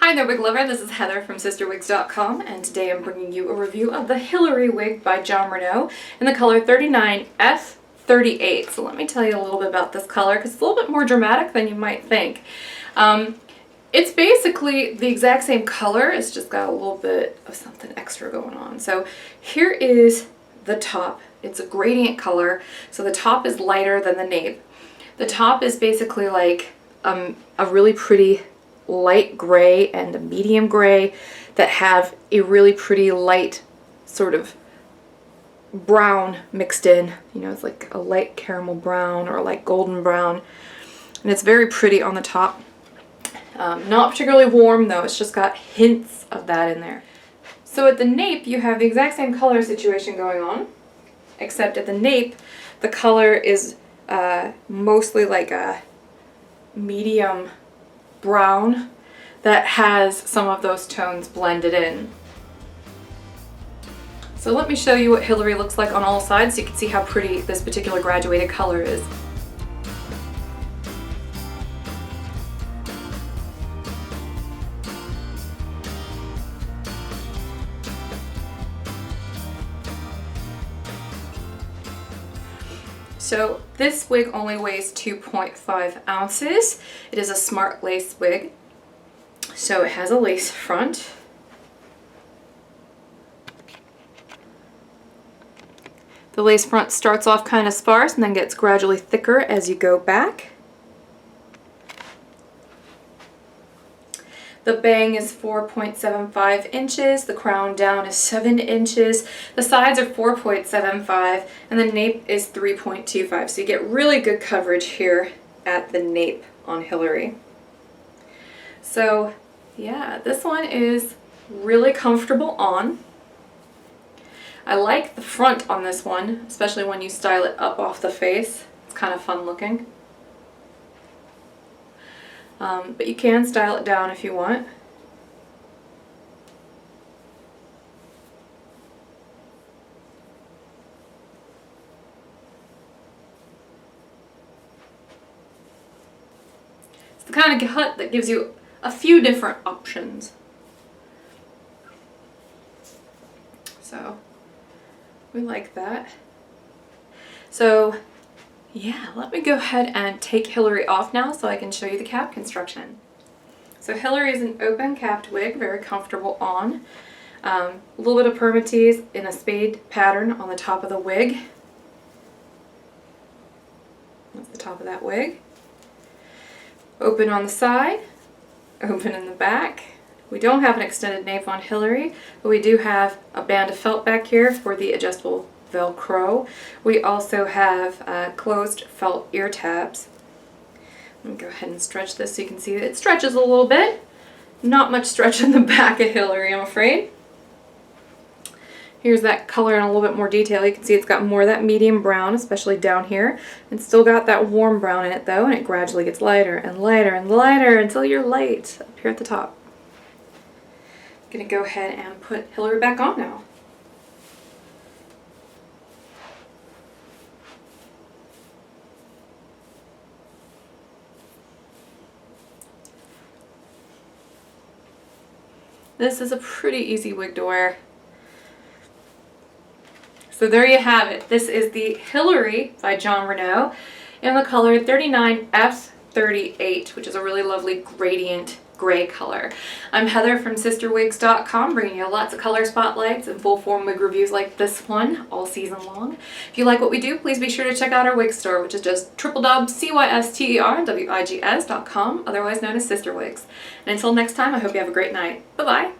Hi there, wig lover. This is Heather from CysterWigs.com, and today I'm bringing you a review of the Hillary wig by Jon Renau in the color 39F38. So let me tell you a little bit about this color because it's a little bit more dramatic than you might think. It's basically the exact same color, it's just got a little bit of something extra going on. So here is the top. It's a gradient color, so the top is lighter than the nape. The top is basically like a really pretty light gray and a medium gray that have a really pretty light sort of brown mixed in. You know, it's like a light caramel brown or a light golden brown. And it's very pretty on the top. Not particularly warm though, it's just got hints of that in there. So at the nape you have the exact same color situation going on, except at the nape the color is mostly like a medium brown that has some of those tones blended in. So let me show you what Hillary looks like on all sides so you can see how pretty this particular graduated color is. So this wig only weighs 2.5 ounces. It is a smart lace wig. So it has a lace front. The lace front starts off kind of sparse and then gets gradually thicker as you go back. The bang is 4.75 inches, the crown down is 7 inches, the sides are 4.75, and the nape is 3.25. So you get really good coverage here at the nape on Hillary. So yeah, this one is really comfortable on. I like the front on this one, especially when you style it up off the face. It's kind of fun looking. But you can style it down if you want. It's the kind of cut that gives you a few different options. So we like that. So yeah, let me go ahead and take Hillary off now so I can show you the cap construction. So Hillary is an open capped wig, very comfortable on. A little bit of permatease in a spade pattern on the top of the wig. That's the top of that wig. Open on the side, open in the back. We don't have an extended nape on Hillary, but we do have a band of felt back here for the adjustable Velcro. We also have closed felt ear tabs. Let me go ahead and stretch this so you can see that it stretches a little bit. Not much stretch in the back of Hillary, I'm afraid. Here's that color in a little bit more detail. You can see it's got more of that medium brown, especially down here. It's still got that warm brown in it though, and it gradually gets lighter and lighter and lighter until you're light up here at the top. I'm gonna go ahead and put Hillary back on now. This is a pretty easy wig to wear. So there you have it. This is the Hillary by Jon Renau in the color 39F38, which is a really lovely gradient gray color. I'm Heather from CysterWigs.com, bringing you lots of color spotlights and full form wig reviews like this one all season long. If you like what we do, please be sure to check out our wig store, which is just www.cysterwigs.com, otherwise known as CysterWigs. And until next time, I hope you have a great night. Bye-bye.